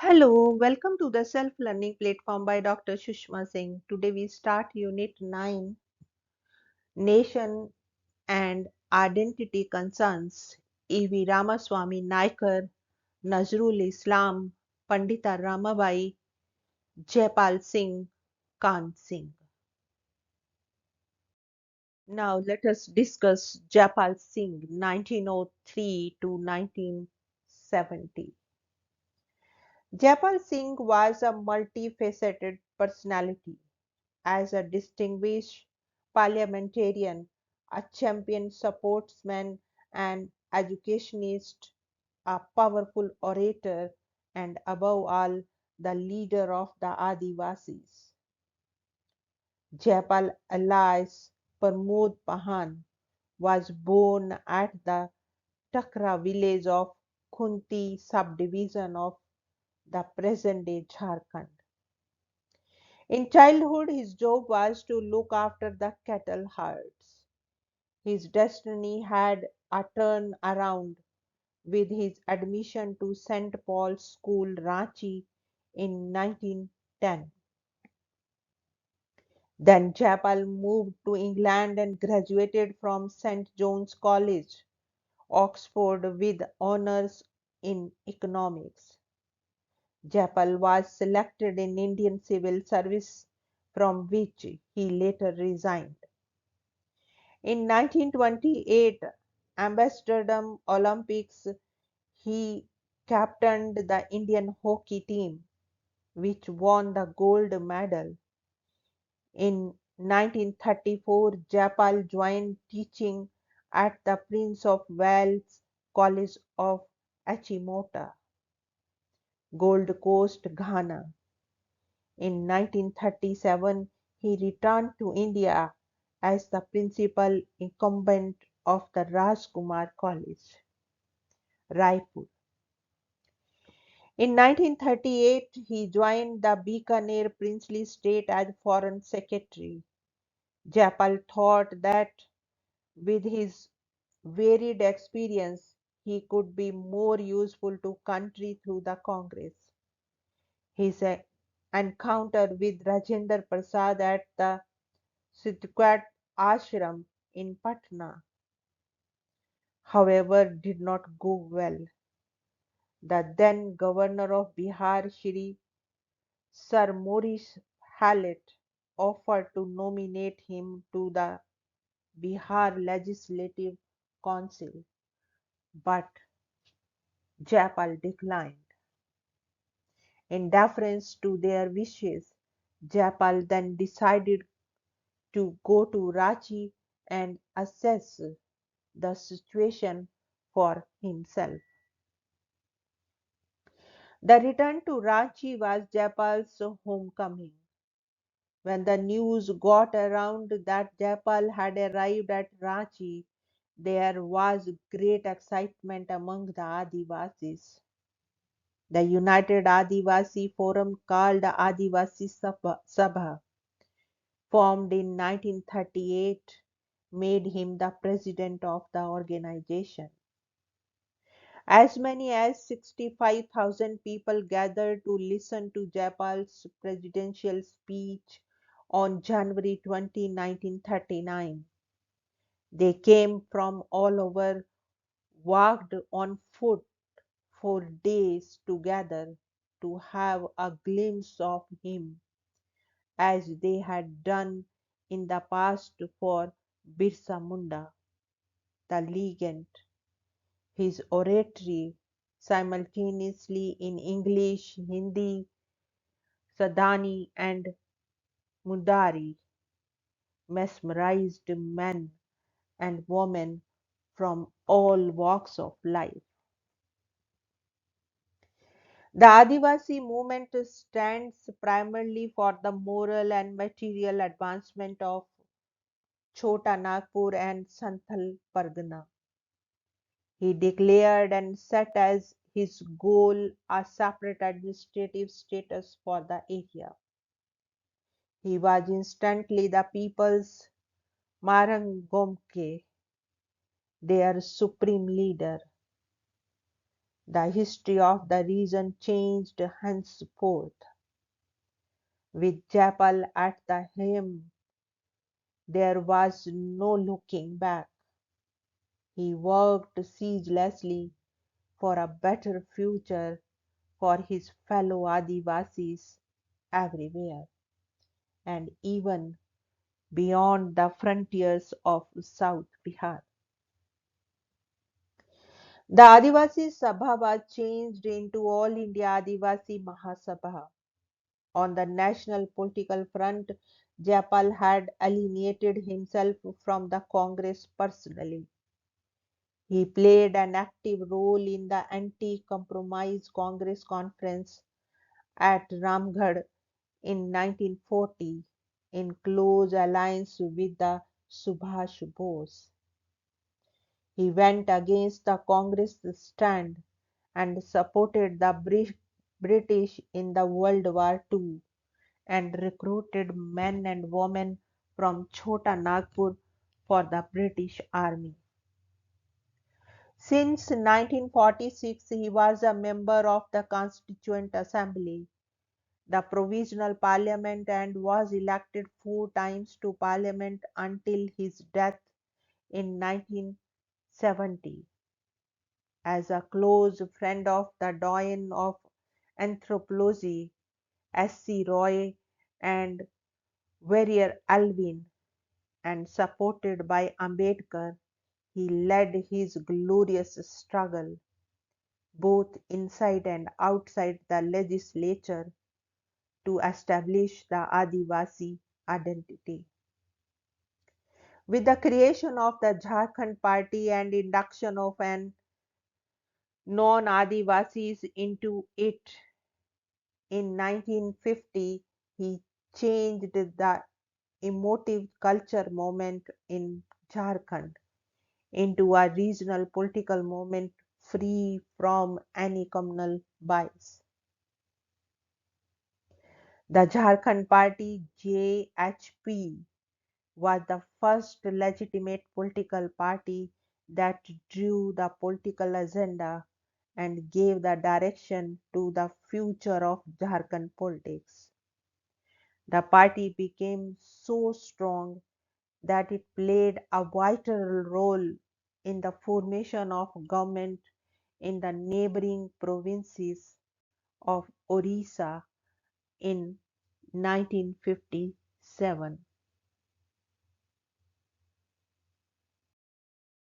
Hello, welcome to the self-learning platform by Dr. Sushma Singh. Today we start Unit 9, Nation and Identity Concerns. E.V. Ramaswamy, Naicker, Nazrul Islam, Pandita Ramabai, Jaipal Singh, Khan Singh. Now let us discuss Jaipal Singh, 1903 to 1970. Jaipal Singh was a multifaceted personality. As a distinguished parliamentarian, a champion sportsman and educationist, a powerful orator, and above all, the leader of the Adivasis. Jaipal alias Pramod Pahan was born at the Takra village of Khunti subdivision of the present-day Jharkhand. In childhood, his job was to look after the cattle herds. His destiny had a turn around with his admission to St. Paul's School, Ranchi in 1910. Then Jaipal moved to England and graduated from St. John's College, Oxford, with honours in economics. Jaipal was selected in Indian Civil Service, from which he later resigned. In 1928 Amsterdam Olympics, he captained the Indian hockey team, which won the gold medal. In 1934, Jaipal joined teaching at the Prince of Wales College of Achimota, Gold Coast, Ghana. In 1937, he returned to India as the principal incumbent of the Rajkumar College, Raipur. In 1938, he joined the Bikaner princely state as foreign secretary. Jaipal thought that with his varied experience, he could be more useful to country through the Congress. His encounter with Rajendra Prasad at the Sidhgat ashram in Patna, however, did not go well. The then governor of Bihar, Shri Sir Maurice Hallett, offered to nominate him to the Bihar Legislative Council, but Jaipal declined. In deference to their wishes, Jaipal then decided to go to Ranchi and assess the situation for himself. The return to Ranchi was Jaipal's homecoming. When the news got around that Jaipal had arrived at Ranchi, there was great excitement among the Adivasis. The United Adivasi Forum, called Adivasi Sabha, formed in 1938, made him the president of the organization. As many as 65,000 people gathered to listen to Jaipal's presidential speech on January 20, 1939. They came from all over, walked on foot for days together to have a glimpse of him, as they had done in the past for Birsa Munda, the legend. His oratory, simultaneously in English, Hindi, Sadhani, and Mundari, mesmerized men and women from all walks of life. The Adivasi movement stands primarily for the moral and material advancement of Chota Nagpur and Santhal Pargana. He declared and set as his goal a separate administrative status for the area. He was instantly the people's Marangomke, their supreme leader. The history of the region changed henceforth. With Jaipal at the helm, there was no looking back. He worked ceaselessly for a better future for his fellow Adivasis everywhere, and even beyond the frontiers of South Bihar. The Adivasi Sabha was changed into All India Adivasi Mahasabha. On the national political front, Jaipal had alienated himself from the Congress personally. He played an active role in the anti-compromise Congress conference at Ramgarh in 1940 in close alliance with the Subhash Bose. He went against the Congress stand and supported the British in the World War II and recruited men and women from Chota Nagpur for the British Army. Since 1946, he was a member of the Constituent Assembly, the Provisional Parliament, and was elected 4 times to Parliament until his death in 1970. As a close friend of the doyen of anthropology, S.C. Roy, and Warrior Alvin, and supported by Ambedkar, he led his glorious struggle, both inside and outside the legislature, to establish the Adivasi identity. With the creation of the Jharkhand Party and induction of an non-Adivasis into it in 1950, he changed the emotive culture movement in Jharkhand into a regional political movement free from any communal bias. The Jharkhand Party (JHP) was the first legitimate political party that drew the political agenda and gave the direction to the future of Jharkhand politics. The party became so strong that it played a vital role in the formation of government in the neighboring provinces of Orissa in 1957.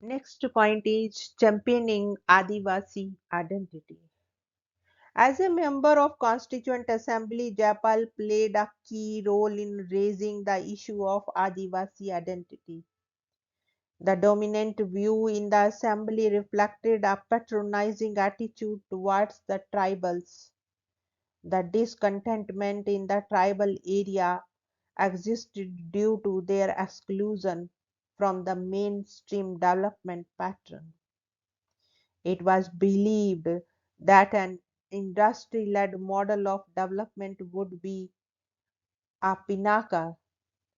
Next point is championing Adivasi identity. As a member of Constituent Assembly, Jaipal played a key role in raising the issue of Adivasi identity. The dominant view in the assembly reflected a patronizing attitude towards the tribals. The discontentment in the tribal area existed due to their exclusion from the mainstream development pattern. It was believed that an industry led model of development would be a pinnacle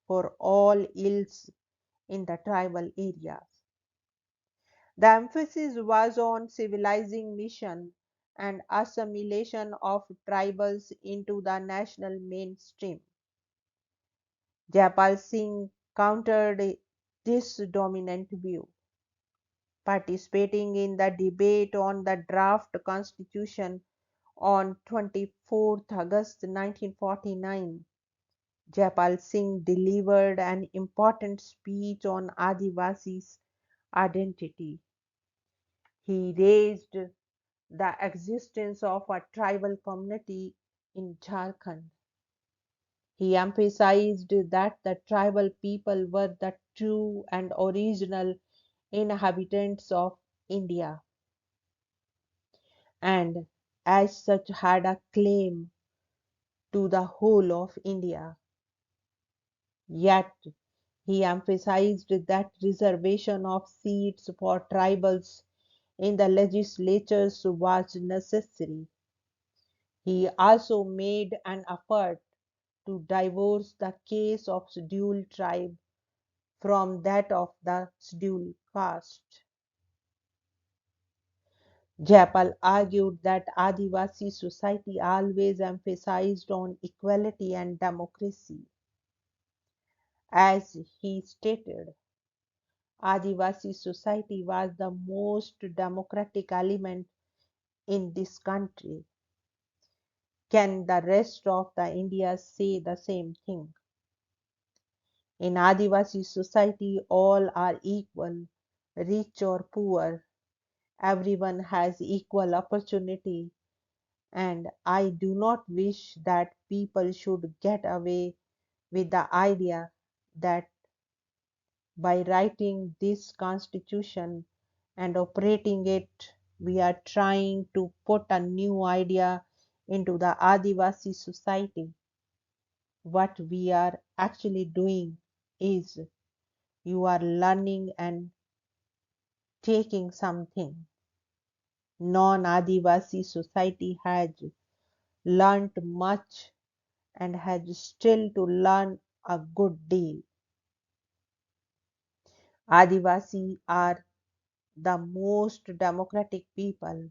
for all ills in the tribal areas. The emphasis was on civilizing mission and assimilation of tribals into the national mainstream. Jaipal Singh countered this dominant view. Participating in the debate on the draft constitution on 24th August 1949, Jaipal Singh delivered an important speech on Adivasi's identity. He raised the existence of a tribal community in Jharkhand. He emphasized that the tribal people were the true and original inhabitants of India and as such had a claim to the whole of India. Yet he emphasized that reservation of seats for tribals in the legislatures was necessary. He also made an effort to divorce the case of scheduled tribe from that of the scheduled caste. Jaipal argued that Adivasi society always emphasized on equality and democracy. As he stated, Adivasi society was the most democratic element in this country. Can the rest of the India say the same thing? In Adivasi society, all are equal, rich or poor. Everyone has equal opportunity, and I do not wish that people should get away with the idea that by writing this constitution and operating it, we are trying to put a new idea into the Adivasi society. What we are actually doing is you are learning and taking something. Non-Adivasi society has learnt much and has still to learn a good deal. Adivasi are the most democratic people,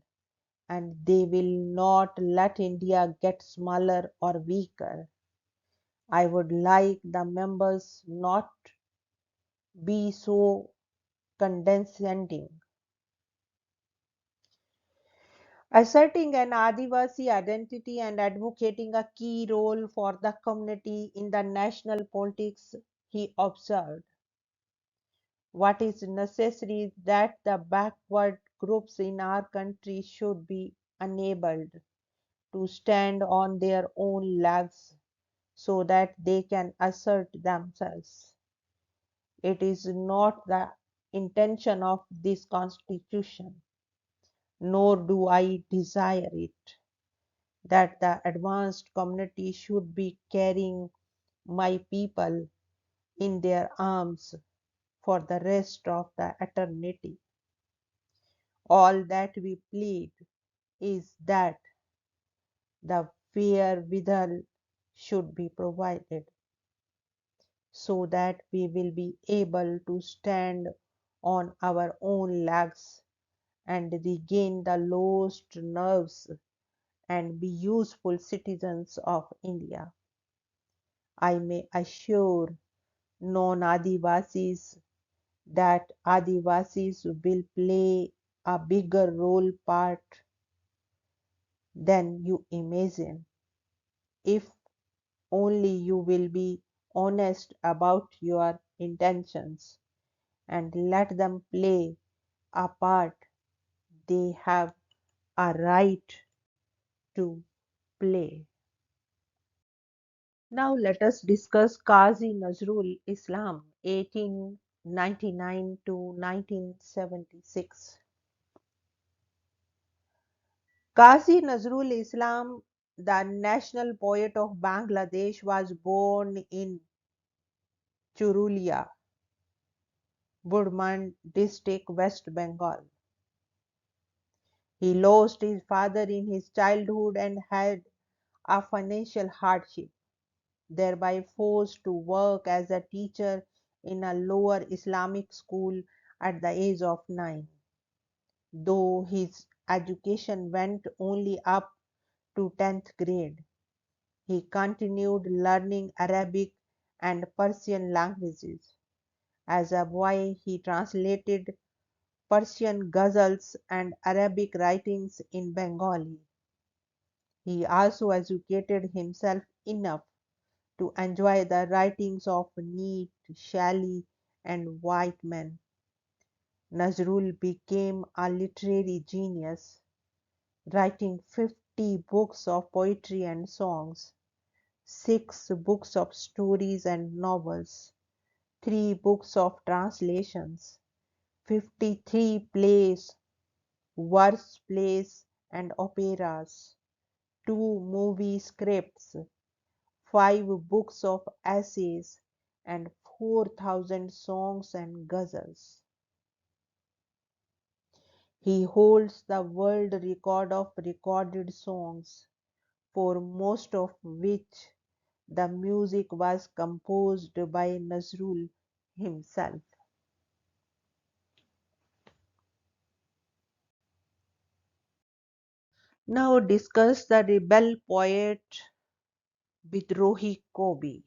and they will not let India get smaller or weaker. I would like the members not be so condescending. Asserting an Adivasi identity and advocating a key role for the community in the national politics, he observed. What is necessary is that the backward groups in our country should be enabled to stand on their own legs so that they can assert themselves. It is not the intention of this constitution, nor do I desire it, that the advanced community should be carrying my people in their arms for the rest of the eternity. All that we plead is that the wherewithal should be provided so that we will be able to stand on our own legs and regain the lost nerves and be useful citizens of India. I may assure non-Adivasis that Adivasis will play a bigger role part than you imagine if only you will be honest about your intentions and let them play a part they have a right to play. Now let us discuss Qazi Nazrul Islam 1899 to 1976. Qazi Nazrul Islam, the national poet of Bangladesh, was born in Churulia, Burman district, West Bengal. He lost his father in his childhood and had a financial hardship, thereby forced to work as a teacher in a lower Islamic school at the age of 9. Though his education went only up to 10th grade, he continued learning Arabic and Persian languages. As a boy, he translated Persian ghazals and Arabic writings in Bengali. He also educated himself enough to enjoy the writings of Neat, Shelley, and Whitman. Nazrul became a literary genius, writing 50 books of poetry and songs, 6 books of stories and novels, 3 books of translations, 53 plays, verse plays and operas, 2 movie scripts, 5 books of essays, and 4,000 songs and ghazals. He holds the world record of recorded songs, for most of which the music was composed by Nazrul himself. Now discuss the rebel poet Bidrohi Kobi.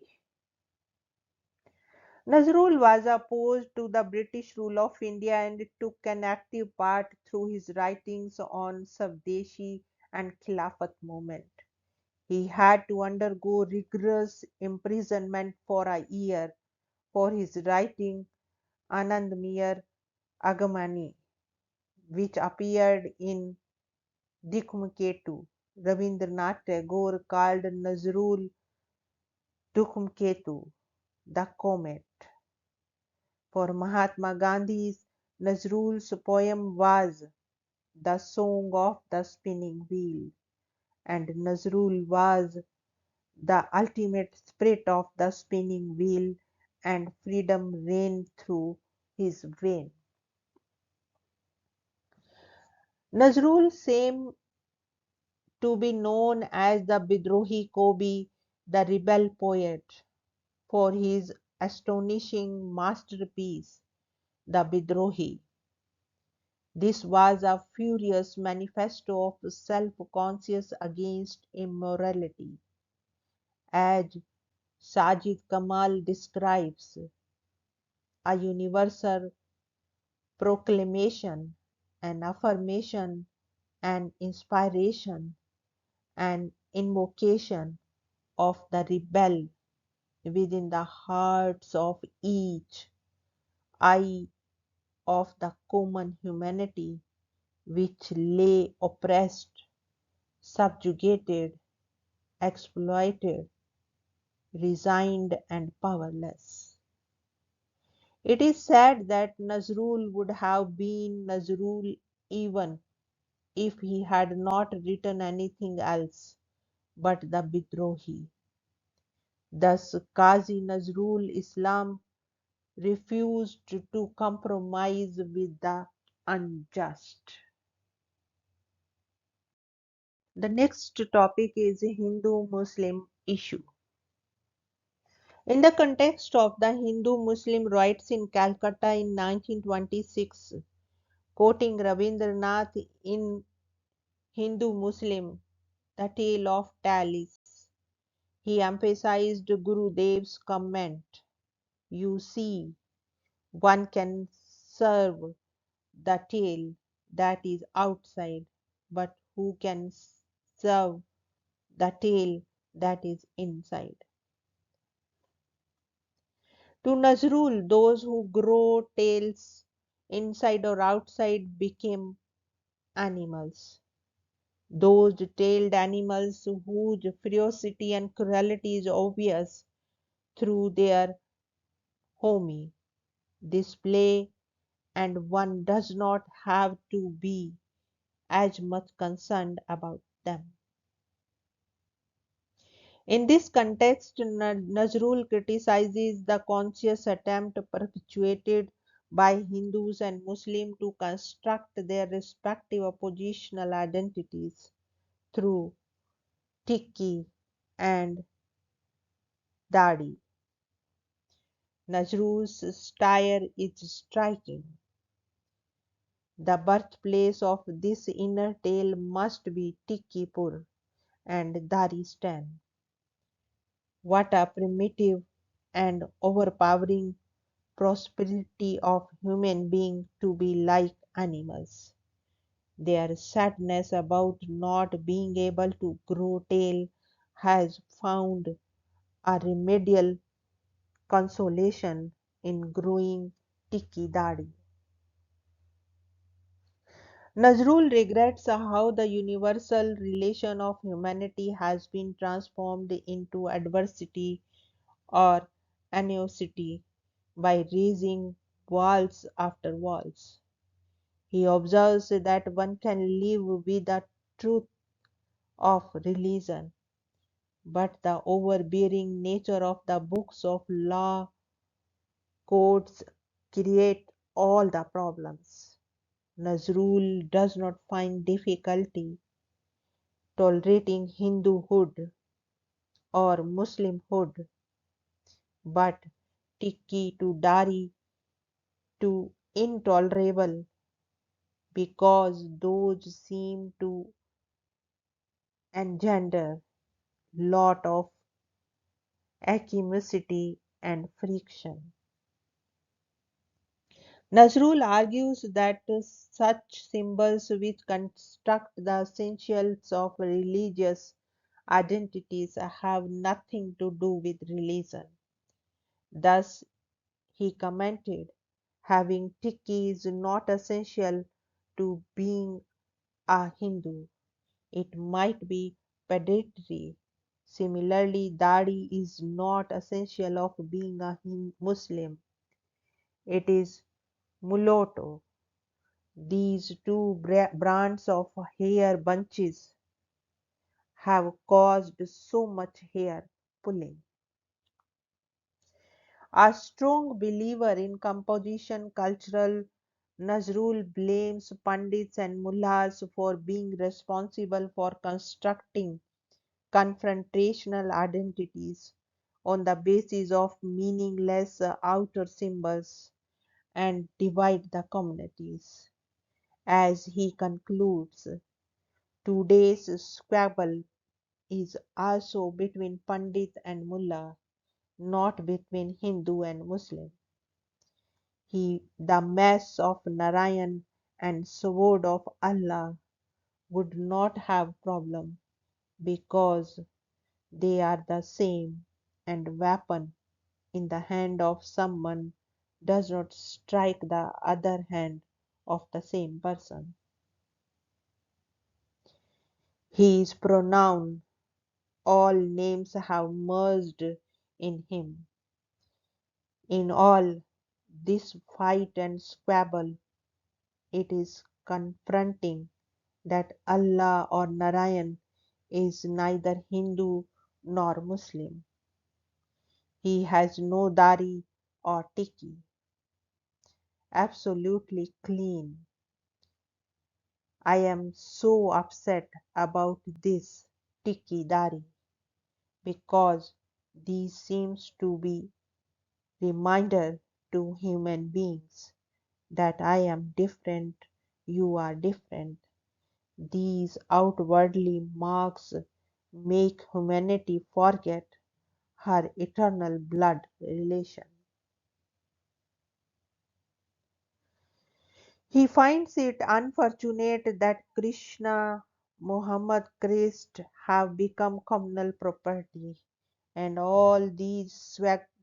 Nazrul was opposed to the British rule of India and took an active part through his writings on Swadeshi and Khilafat movement. He had to undergo rigorous imprisonment for a year for his writing Anandmir Agamani, which appeared in Dhumketu. Rabindranath Tagore called Nazrul Dhumketu, the comet. For Mahatma Gandhi's Nazrul's poem was the song of the spinning wheel, and Nazrul was the ultimate spirit of the spinning wheel, and freedom reigned through his vein. Nazrul came to be known as the Bidrohi Kobi, the rebel poet, for his astonishing masterpiece, the Bidrohi. This was a furious manifesto of self-conscience against immorality. As Sajid Kamal describes, a universal proclamation, an affirmation, an inspiration, an invocation of the rebel within the hearts of each eye of the common humanity which lay oppressed, subjugated, exploited, resigned, and powerless. It is said that Nazrul would have been Nazrul even if he had not written anything else but the Bidrohi. Thus, Qazi Nazrul Islam refused to compromise with the unjust. The next topic is Hindu Muslim issue. In the context of the Hindu Muslim riots in Calcutta in 1926, quoting Rabindranath in Hindu Muslim, The Tale of Tales, he emphasized Gurudev's comment, "You see, one can serve the tale that is outside, but who can serve the tale that is inside?" To Nazrul, those who grow tails inside or outside became animals. Those tailed animals whose ferocity and cruelty is obvious through their homey display, and one does not have to be as much concerned about them. In this context, Nazrul criticizes the conscious attempt perpetuated by Hindus and Muslims to construct their respective oppositional identities through tikki and dadi. Nazrul's style is striking. The birthplace of this inner tale must be Tikkipur and Daristan. What a primitive and overpowering prosperity of human beings to be like animals. Their sadness about not being able to grow tail has found a remedial consolation in growing tiki dadi. Nazrul regrets how the universal relation of humanity has been transformed into adversity or animosity by raising walls after walls. He observes that one can live with the truth of religion, but the overbearing nature of the books of law codes create all the problems. Nazrul does not find difficulty tolerating Hinduhood or Muslimhood, but Tikki to Dari to intolerable because those seem to engender lot of achemicity and friction. Nazrul argues that such symbols which construct the essentials of religious identities have nothing to do with religion. Thus, he commented, having tikki is not essential to being a Hindu. It might be predatory. Similarly, dadi is not essential of being a Muslim. It is mulatto. These two brands of hair bunches have caused so much hair pulling. A strong believer in composition cultural, Nazrul blames Pandits and Mullahs for being responsible for constructing confrontational identities on the basis of meaningless outer symbols and divide the communities. As he concludes, today's squabble is also between Pandit and Mullah, not between Hindu and Muslim. The mess of Narayan and sword of Allah would not have problem because they are the same, and weapon in the hand of someone does not strike the other hand of the same person. His pronoun, all names have merged in him. In all this fight and squabble, it is confronting that Allah or Narayan is neither Hindu nor Muslim. He has no dari or tiki. Absolutely clean. I am so upset about this tiki dari because these seems to be reminder to human beings that I am different, you are different. These outwardly marks make humanity forget her eternal blood relation. He finds it unfortunate that Krishna, Muhammad, Christ have become communal property, and all these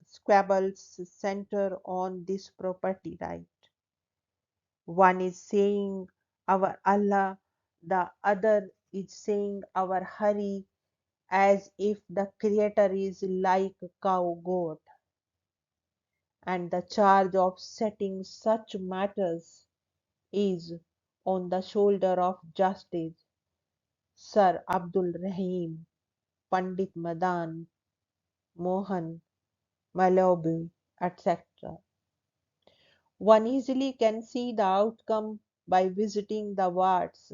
squabbles center on this property right. One is saying our Allah, the other is saying our Hari, as if the creator is like a cow goat, and the charge of setting such matters is on the shoulder of Justice Sir Abdul Rahim, Pandit Madan, Mohan, Malabhi, etc. One easily can see the outcome by visiting the wards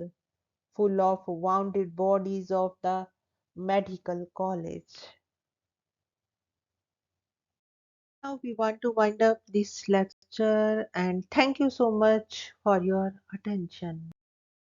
full of wounded bodies of the medical college. Now we want to wind up this lecture and thank you so much for your attention.